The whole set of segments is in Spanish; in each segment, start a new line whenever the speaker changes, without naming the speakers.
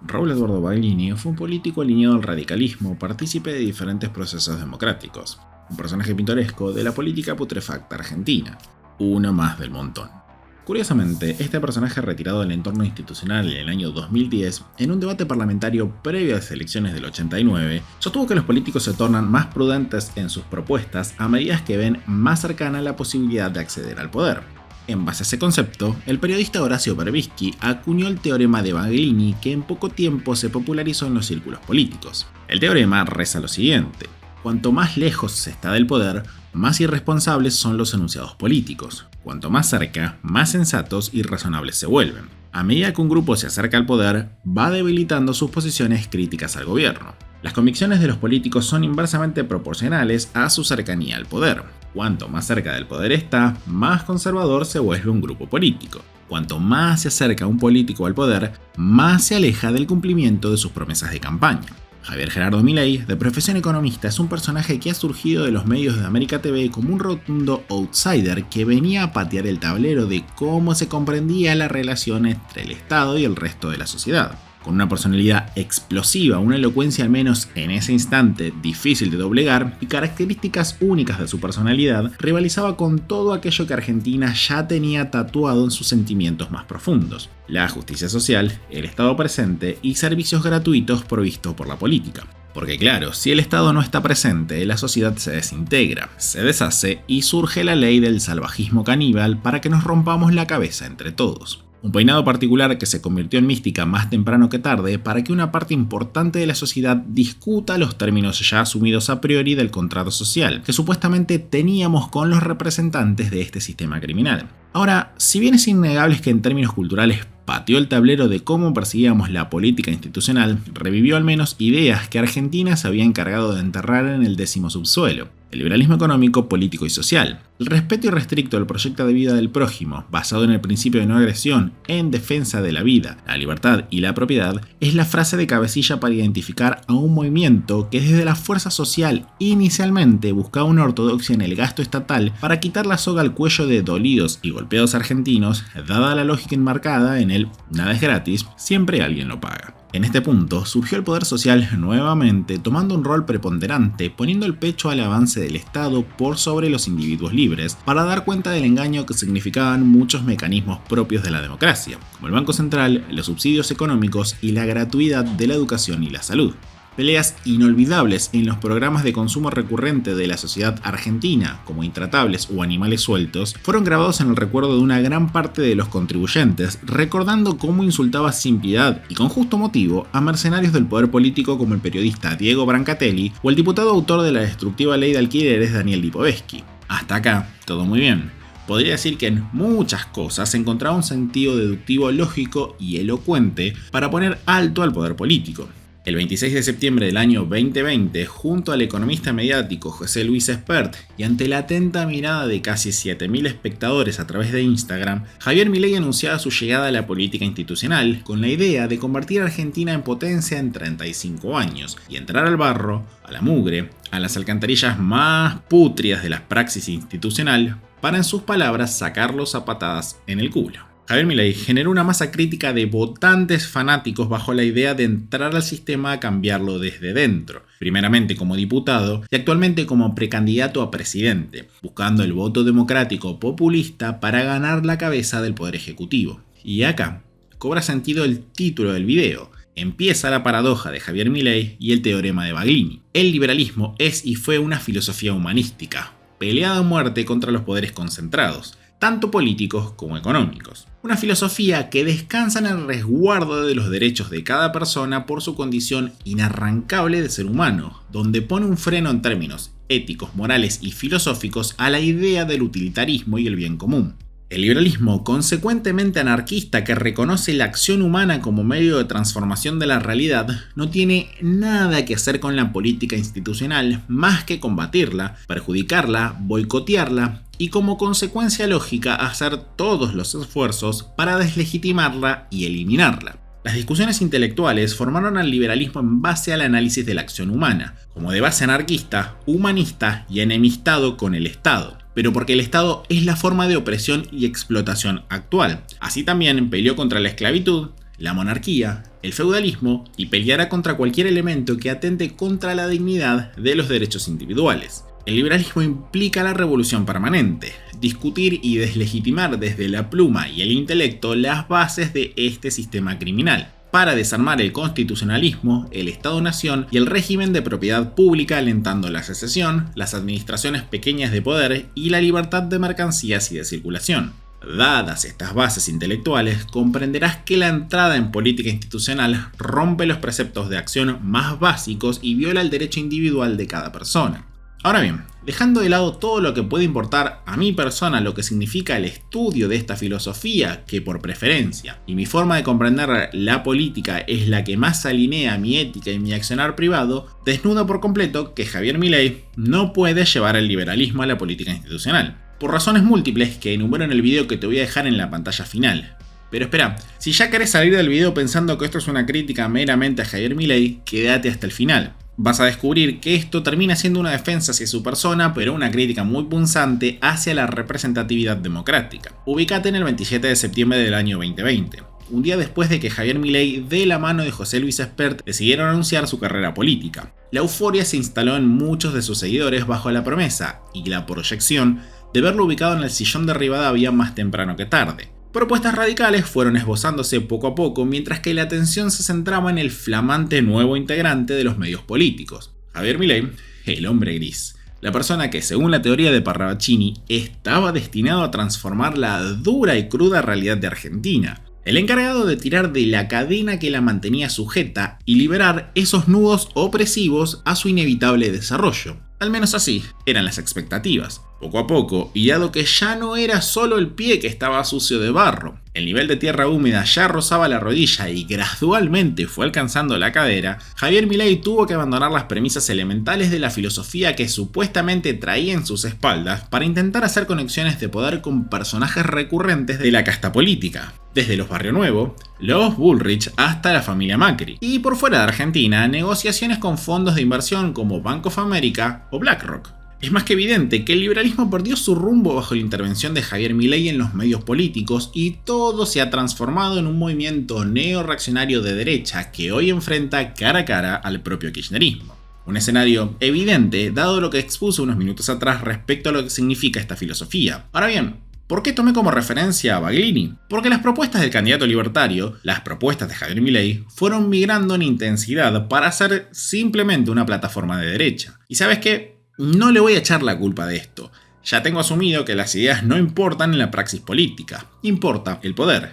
Raúl Eduardo Baglini fue un político alineado al radicalismo, partícipe de diferentes procesos democráticos, un personaje pintoresco de la política putrefacta argentina, uno más del montón. Curiosamente, este personaje retirado del entorno institucional en el año 2010, en un debate parlamentario previo a las elecciones del 89, sostuvo que los políticos se tornan más prudentes en sus propuestas a medida que ven más cercana la posibilidad de acceder al poder. En base a ese concepto, el periodista Horacio Berbisky acuñó el teorema de Baglini que en poco tiempo se popularizó en los círculos políticos. El teorema reza lo siguiente: cuanto más lejos se está del poder, más irresponsables son los enunciados políticos. Cuanto más cerca, más sensatos y razonables se vuelven. A medida que un grupo se acerca al poder, va debilitando sus posiciones críticas al gobierno. Las convicciones de los políticos son inversamente proporcionales a su cercanía al poder. Cuanto más cerca del poder está, más conservador se vuelve un grupo político. Cuanto más se acerca un político al poder, más se aleja del cumplimiento de sus promesas de campaña. Javier Gerardo Milei, de profesión economista, es un personaje que ha surgido de los medios de América TV como un rotundo outsider que venía a patear el tablero de cómo se comprendía la relación entre el Estado y el resto de la sociedad. Con una personalidad explosiva, una elocuencia al menos en ese instante difícil de doblegar y características únicas de su personalidad, rivalizaba con todo aquello que Argentina ya tenía tatuado en sus sentimientos más profundos: la justicia social, el Estado presente y servicios gratuitos provistos por la política. Porque claro, si el Estado no está presente, la sociedad se desintegra, se deshace y surge la ley del salvajismo caníbal para que nos rompamos la cabeza entre todos. Un peinado particular que se convirtió en mística más temprano que tarde para que una parte importante de la sociedad discuta los términos ya asumidos a priori del contrato social que supuestamente teníamos con los representantes de este sistema criminal. Ahora, si bien es innegable que en términos culturales pateó el tablero de cómo perseguíamos la política institucional, revivió al menos ideas que Argentina se había encargado de enterrar en el 10º subsuelo: el liberalismo económico, político y social. El respeto irrestricto al proyecto de vida del prójimo, basado en el principio de no agresión, en defensa de la vida, la libertad y la propiedad, es la frase de cabecilla para identificar a un movimiento que desde la fuerza social inicialmente buscaba una ortodoxia en el gasto estatal para quitar la soga al cuello de dolidos y golpeados argentinos, dada la lógica enmarcada en el nada es gratis, siempre alguien lo paga. En este punto surgió el poder social nuevamente tomando un rol preponderante, poniendo el pecho al avance del Estado por sobre los individuos libres, para dar cuenta del engaño que significaban muchos mecanismos propios de la democracia, como el Banco Central, los subsidios económicos y la gratuidad de la educación y la salud. Peleas inolvidables en los programas de consumo recurrente de la sociedad argentina, como Intratables o Animales Sueltos, fueron grabados en el recuerdo de una gran parte de los contribuyentes, recordando cómo insultaba sin piedad y con justo motivo a mercenarios del poder político como el periodista Diego Brancatelli o el diputado autor de la destructiva ley de alquileres Daniel Lipovetsky. Hasta acá, todo muy bien. Podría decir que en muchas cosas se encontraba un sentido deductivo lógico y elocuente para poner alto al poder político. El 26 de septiembre del año 2020, junto al economista mediático José Luis Espert y ante la atenta mirada de casi 7.000 espectadores a través de Instagram, Javier Milei anunciaba su llegada a la política institucional con la idea de convertir a Argentina en potencia en 35 años y entrar al barro, a la mugre, a las alcantarillas más putrias de la praxis institucional para, en sus palabras, sacarlos a patadas en el culo. Javier Milei generó una masa crítica de votantes fanáticos bajo la idea de entrar al sistema a cambiarlo desde dentro, primeramente como diputado y actualmente como precandidato a presidente, buscando el voto democrático populista para ganar la cabeza del poder ejecutivo. Y acá cobra sentido el título del video. Empieza la paradoja de Javier Milei y el teorema de Baglini. El liberalismo es y fue una filosofía humanística, peleada a muerte contra los poderes concentrados, tanto políticos como económicos. Una filosofía que descansa en el resguardo de los derechos de cada persona por su condición inarrancable de ser humano, donde pone un freno en términos éticos, morales y filosóficos a la idea del utilitarismo y el bien común. El liberalismo, consecuentemente anarquista, que reconoce la acción humana como medio de transformación de la realidad, no tiene nada que hacer con la política institucional más que combatirla, perjudicarla, boicotearla y, como consecuencia lógica, hacer todos los esfuerzos para deslegitimarla y eliminarla. Las discusiones intelectuales formaron al liberalismo en base al análisis de la acción humana, como de base anarquista, humanista y enemistado con el Estado, pero porque el Estado es la forma de opresión y explotación actual. Así también peleó contra la esclavitud, la monarquía, el feudalismo y peleará contra cualquier elemento que atente contra la dignidad de los derechos individuales. El liberalismo implica la revolución permanente, discutir y deslegitimar desde la pluma y el intelecto las bases de este sistema criminal, para desarmar el constitucionalismo, el Estado-nación y el régimen de propiedad pública, alentando la secesión, las administraciones pequeñas de poder y la libertad de mercancías y de circulación. Dadas estas bases intelectuales, comprenderás que la entrada en política institucional rompe los preceptos de acción más básicos y viola el derecho individual de cada persona. Ahora bien, dejando de lado todo lo que puede importar a mi persona lo que significa el estudio de esta filosofía, que por preferencia y mi forma de comprender la política es la que más alinea mi ética y mi accionar privado, desnudo por completo que Javier Milei no puede llevar el liberalismo a la política institucional, por razones múltiples que enumero en el video que te voy a dejar en la pantalla final. Pero espera, si ya querés salir del video pensando que esto es una crítica meramente a Javier Milei, quédate hasta el final. Vas a descubrir que esto termina siendo una defensa hacia su persona, pero una crítica muy punzante hacia la representatividad democrática. Ubícate en el 27 de septiembre del año 2020, un día después de que Javier Milei, de la mano de José Luis Espert, decidieron anunciar su carrera política. La euforia se instaló en muchos de sus seguidores bajo la promesa y la proyección de verlo ubicado en el sillón de Rivadavia más temprano que tarde. Propuestas radicales fueron esbozándose poco a poco, mientras que la atención se centraba en el flamante nuevo integrante de los medios políticos, Javier Milei, el hombre gris. La persona que, según la teoría de Parravicini, estaba destinado a transformar la dura y cruda realidad de Argentina. El encargado de tirar de la cadena que la mantenía sujeta y liberar esos nudos opresivos a su inevitable desarrollo. Al menos así eran las expectativas. Poco a poco, y dado que ya no era solo el pie que estaba sucio de barro, el nivel de tierra húmeda ya rozaba la rodilla y gradualmente fue alcanzando la cadera, Javier Milei tuvo que abandonar las premisas elementales de la filosofía que supuestamente traía en sus espaldas para intentar hacer conexiones de poder con personajes recurrentes de la casta política, desde los Barrio Nuevo, los Bullrich hasta la familia Macri, y por fuera de Argentina, negociaciones con fondos de inversión como Bank of America o BlackRock. Es más que evidente que el liberalismo perdió su rumbo bajo la intervención de Javier Milei en los medios políticos y todo se ha transformado en un movimiento neo-reaccionario de derecha que hoy enfrenta cara a cara al propio kirchnerismo. Un escenario evidente dado lo que expuse unos minutos atrás respecto a lo que significa esta filosofía. Ahora bien, ¿por qué tomé como referencia a Baglini? Porque las propuestas del candidato libertario, las propuestas de Javier Milei, fueron migrando en intensidad para ser simplemente una plataforma de derecha. ¿Y sabes qué? No le voy a echar la culpa de esto. Ya tengo asumido que las ideas no importan en la praxis política. Importa el poder.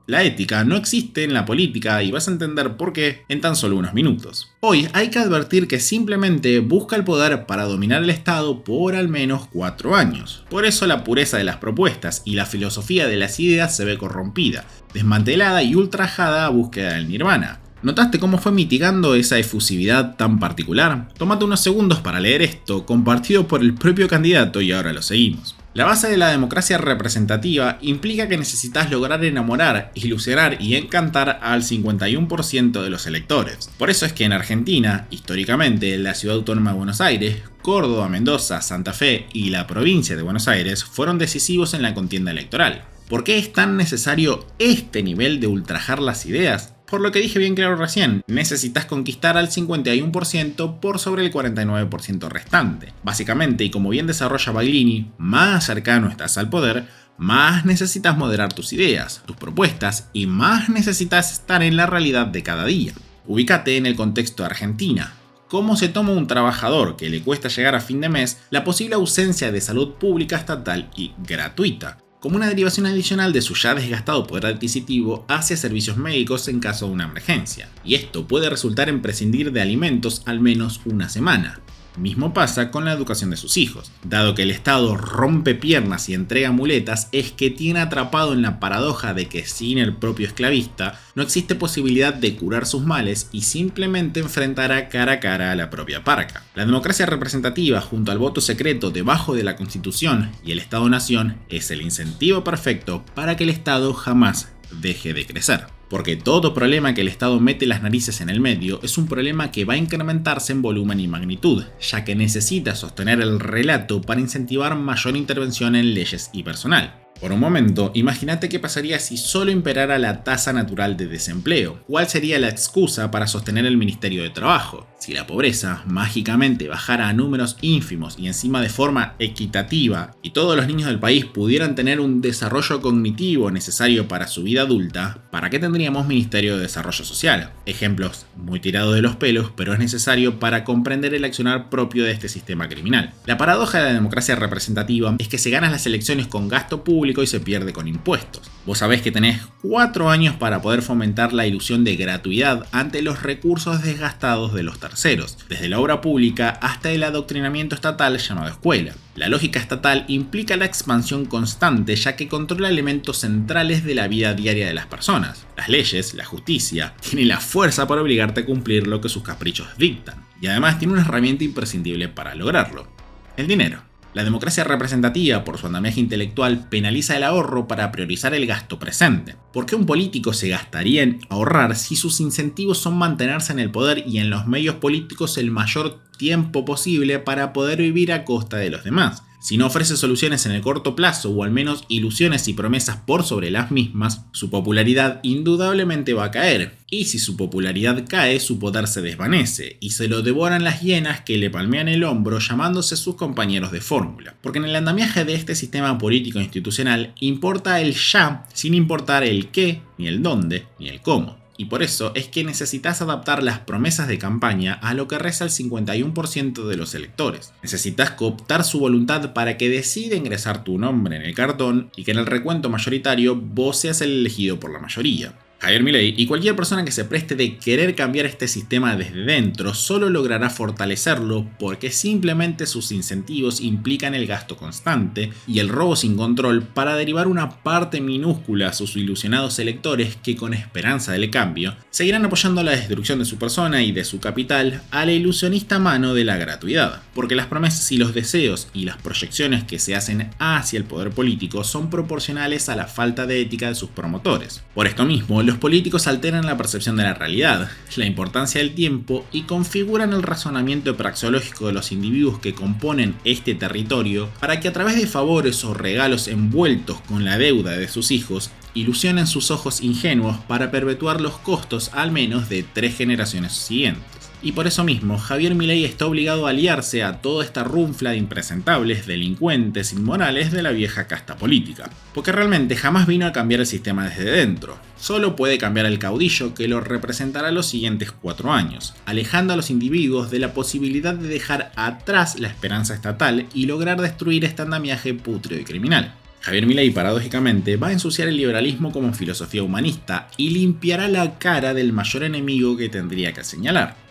La ética no existe en la política y vas a entender por qué en tan solo unos minutos. Hoy hay que advertir que simplemente busca el poder para dominar el Estado por al menos 4 años. Por eso la pureza de las propuestas y la filosofía de las ideas se ve corrompida, desmantelada y ultrajada a búsqueda del nirvana. ¿Notaste cómo fue mitigando esa efusividad tan particular? Tómate unos segundos para leer esto, compartido por el propio candidato, y ahora lo seguimos. La base de la democracia representativa implica que necesitas lograr enamorar, ilusionar y encantar al 51% de los electores. Por eso es que en Argentina, históricamente, la ciudad autónoma de Buenos Aires, Córdoba, Mendoza, Santa Fe y la provincia de Buenos Aires fueron decisivos en la contienda electoral. ¿Por qué es tan necesario este nivel de ultrajar las ideas? Por lo que dije bien claro recién, necesitas conquistar al 51% por sobre el 49% restante. Básicamente, y como bien desarrolla Baglini, más cercano estás al poder, más necesitas moderar tus ideas, tus propuestas y más necesitas estar en la realidad de cada día. Ubícate en el contexto de Argentina. ¿Cómo se toma un trabajador que le cuesta llegar a fin de mes la posible ausencia de salud pública estatal y gratuita, como una derivación adicional de su ya desgastado poder adquisitivo hacia servicios médicos en caso de una emergencia? Y esto puede resultar en prescindir de alimentos al menos una semana. Mismo pasa con la educación de sus hijos. Dado que el Estado rompe piernas y entrega muletas, es que tiene atrapado en la paradoja de que sin el propio esclavista no existe posibilidad de curar sus males y simplemente enfrentará cara a cara a la propia parca. La democracia representativa junto al voto secreto debajo de la Constitución y el Estado-Nación es el incentivo perfecto para que el Estado jamás deje de crecer. Porque todo problema que el Estado mete las narices en el medio es un problema que va a incrementarse en volumen y magnitud, ya que necesita sostener el relato para incentivar mayor intervención en leyes y personal. Por un momento, imagínate qué pasaría si solo imperara la tasa natural de desempleo. ¿Cuál sería la excusa para sostener el Ministerio de Trabajo? Si la pobreza mágicamente bajara a números ínfimos y encima de forma equitativa, y todos los niños del país pudieran tener un desarrollo cognitivo necesario para su vida adulta, ¿para qué tendríamos Ministerio de Desarrollo Social? Ejemplos muy tirados de los pelos, pero es necesario para comprender el accionar propio de este sistema criminal. La paradoja de la democracia representativa es que se ganan las elecciones con gasto público y se pierde con impuestos. Vos sabés que tenés 4 años para poder fomentar la ilusión de gratuidad ante los recursos desgastados de los terceros, desde la obra pública hasta el adoctrinamiento estatal llamado escuela. La lógica estatal implica la expansión constante ya que controla elementos centrales de la vida diaria de las personas. Las leyes, la justicia, tiene la fuerza para obligarte a cumplir lo que sus caprichos dictan, y además tiene una herramienta imprescindible para lograrlo: el dinero. La democracia representativa, por su andamiaje intelectual, penaliza el ahorro para priorizar el gasto presente. ¿Por qué un político se gastaría en ahorrar si sus incentivos son mantenerse en el poder y en los medios políticos el mayor tiempo posible para poder vivir a costa de los demás? Si no ofrece soluciones en el corto plazo o al menos ilusiones y promesas por sobre las mismas, su popularidad indudablemente va a caer. Y si su popularidad cae, su poder se desvanece y se lo devoran las hienas que le palmean el hombro llamándose sus compañeros de fórmula. Porque en el andamiaje de este sistema político institucional importa el ya sin importar el qué, ni el dónde, ni el cómo. Y por eso es que necesitas adaptar las promesas de campaña a lo que reza el 51% de los electores. Necesitas cooptar su voluntad para que decida ingresar tu nombre en el cartón y que en el recuento mayoritario vos seas el elegido por la mayoría. Javier Milei y cualquier persona que se preste de querer cambiar este sistema desde dentro solo logrará fortalecerlo porque simplemente sus incentivos implican el gasto constante y el robo sin control para derivar una parte minúscula a sus ilusionados electores que con esperanza del cambio seguirán apoyando la destrucción de su persona y de su capital a la ilusionista mano de la gratuidad, porque las promesas y los deseos y las proyecciones que se hacen hacia el poder político son proporcionales a la falta de ética de sus promotores. Por esto mismo, los políticos alteran la percepción de la realidad, la importancia del tiempo y configuran el razonamiento praxeológico de los individuos que componen este territorio para que a través de favores o regalos envueltos con la deuda de sus hijos, ilusionen sus ojos ingenuos para perpetuar los costos al menos de 3 generaciones siguientes. Y por eso mismo, Javier Milei está obligado a aliarse a toda esta runfla de impresentables, delincuentes, inmorales de la vieja casta política. Porque realmente jamás vino a cambiar el sistema desde dentro. Solo puede cambiar el caudillo que lo representará los siguientes 4 años, alejando a los individuos de la posibilidad de dejar atrás la esperanza estatal y lograr destruir este andamiaje pútreo y criminal. Javier Milei, paradójicamente, va a ensuciar el liberalismo como filosofía humanista y limpiará la cara del mayor enemigo que tendría que señalar: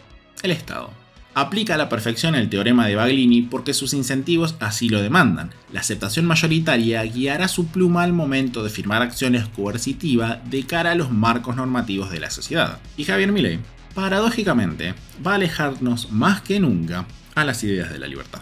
el Estado. Aplica a la perfección el teorema de Baglini porque sus incentivos así lo demandan. La aceptación mayoritaria guiará su pluma al momento de firmar acciones coercitivas de cara a los marcos normativos de la sociedad. Y Javier Milei, paradójicamente, va a alejarnos más que nunca a las ideas de la libertad.